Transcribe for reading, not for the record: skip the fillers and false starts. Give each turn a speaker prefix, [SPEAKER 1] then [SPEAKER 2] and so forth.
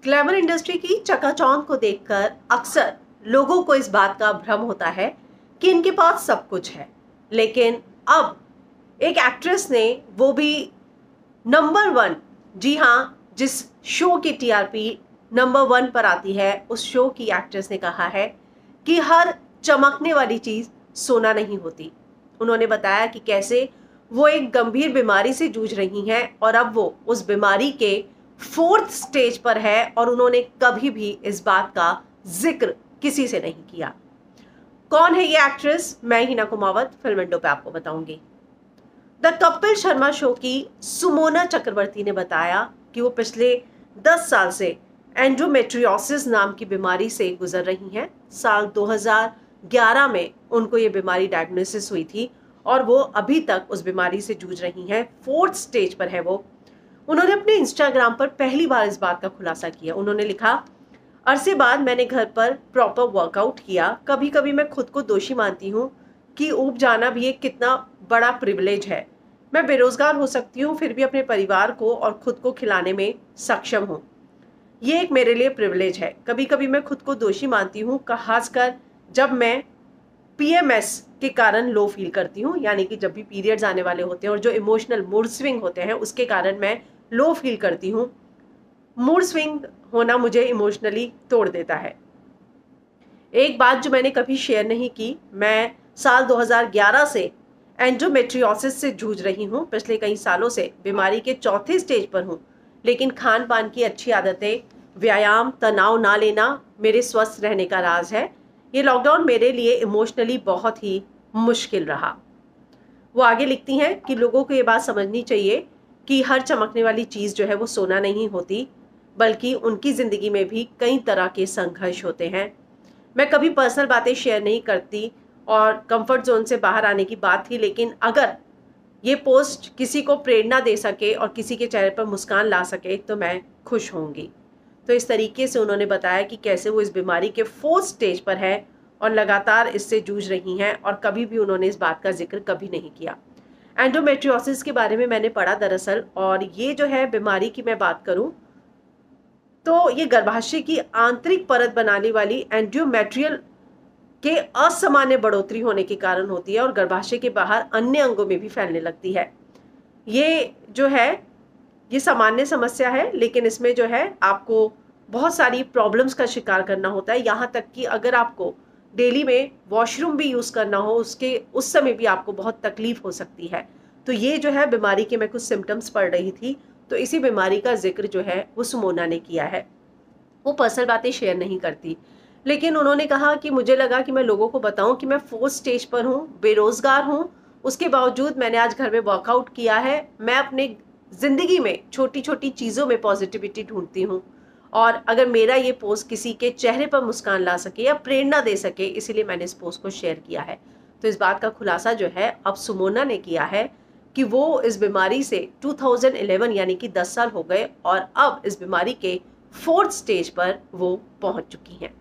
[SPEAKER 1] Glamour industry की चकाचौंध को देखकर अक्सर लोगों को इस बात का भ्रम होता है कि इनके पास सब कुछ है, लेकिन अब एक एक्ट्रेस ने, वो भी नंबर 1, जी हाँ, जिस शो की टीआरपी नंबर 1 पर आती है, उस शो की एक्ट्रेस ने कहा है कि हर चमकने वाली चीज सोना नहीं होती। उन्होंने बताया कि कैसे वो एक गंभीर बीमारी से जूझ रही हैं और अब वो उस बीमारी के 4th स्टेज पर है और उन्होंने कभी भी इस बात का जिक्र किसी से नहीं किया। कौन है ये एक्ट्रेस? मैं हिना कुमावत फिल्म विंडो पे आपको बताऊंगी। द कपिल शर्मा शो की सुमोना चक्रवर्ती ने बताया कि वो पिछले 10 साल से एंडोमेट्रियोसिस नाम की बीमारी से गुजर रही हैं। साल 2011 में उनको ये बीमारी डायग्नोसिस हुई थी और वो अभी तक उस बीमारी से जूझ रही हैं। 4th स्टेज पर है वो। उन्होंने अपने इंस्टाग्राम पर पहली बार इस बात का खुलासा किया। उन्होंने लिखा, अरसे बाद मैंने घर पर प्रॉपर वर्कआउट किया। कभी कभी मैं खुद को दोषी मानती हूँ कि ऊब जाना भी एक कितना बड़ा प्रिविलेज है। मैं बेरोजगार हो सकती हूँ, फिर भी अपने परिवार को और खुद को खिलाने में सक्षम हूँ। ये एक मेरे लिए प्रिविलेज है। कभी कभी मैं खुद को दोषी मानती हूँ, खासकर जब मैं PMS के कारण लो फील करती हूँ, यानी कि जब भी पीरियड्स आने वाले होते हैं और जो इमोशनल मूड स्विंग होते हैं उसके कारण मैं लो फील करती हूँ। मूड स्विंग होना मुझे इमोशनली तोड़ देता है। एक बात जो मैंने कभी शेयर नहीं की, मैं साल 2011 से एंडोमेट्रियोसिस से जूझ रही हूँ। पिछले कई सालों से बीमारी के 4थे स्टेज पर हूँ, लेकिन खान पान की अच्छी आदतें, व्यायाम, तनाव ना लेना मेरे स्वस्थ रहने का राज है। ये लॉकडाउन मेरे लिए इमोशनली बहुत ही मुश्किल रहा। वो आगे लिखती हैं कि लोगों को ये बात समझनी चाहिए कि हर चमकने वाली चीज़ जो है वो सोना नहीं होती, बल्कि उनकी ज़िंदगी में भी कई तरह के संघर्ष होते हैं। मैं कभी पर्सनल बातें शेयर नहीं करती और कंफर्ट जोन से बाहर आने की बात थी, लेकिन अगर ये पोस्ट किसी को प्रेरणा दे सके और किसी के चेहरे पर मुस्कान ला सके तो मैं खुश होंगी। तो इस तरीके से उन्होंने बताया कि कैसे वो इस बीमारी के 4th स्टेज पर है और लगातार इससे जूझ रही हैं और कभी भी उन्होंने इस बात का जिक्र कभी नहीं किया। एंडोमेट्रियोसिस के बारे में मैंने पढ़ा दरअसल, और ये जो है बीमारी की मैं बात करूं तो ये गर्भाशय की आंतरिक परत बनाने वाली एंडोमेट्रियल के असामान्य बढ़ोतरी होने के कारण होती है और गर्भाशय के बाहर अन्य अंगों में भी फैलने लगती है। ये जो है ये सामान्य समस्या है, लेकिन इसमें जो है आपको बहुत सारी प्रॉब्लम्स का शिकार करना होता है। यहाँ तक कि अगर आपको डेली में वॉशरूम भी यूज़ करना हो, उस समय भी आपको बहुत तकलीफ हो सकती है। तो ये जो है बीमारी के मैं कुछ सिम्टम्स पढ़ रही थी, तो इसी बीमारी का जिक्र जो है वो सुमोना ने किया है। वो पर्सनल बातें शेयर नहीं करती, लेकिन उन्होंने कहा कि मुझे लगा कि मैं लोगों को बताऊं कि मैं 4th स्टेज पर हूँ, बेरोजगार हूँ, उसके बावजूद मैंने आज घर में वर्कआउट किया है। मैं अपने ज़िंदगी में छोटी छोटी चीज़ों में पॉजिटिविटी ढूंढती हूँ और अगर मेरा ये पोस्ट किसी के चेहरे पर मुस्कान ला सके या प्रेरणा दे सके, इसीलिए मैंने इस पोस्ट को शेयर किया है। तो इस बात का खुलासा जो है अब सुमोना ने किया है कि वो इस बीमारी से 2011 यानी कि 10 साल हो गए और अब इस बीमारी के 4th स्टेज पर वो पहुंच चुकी हैं।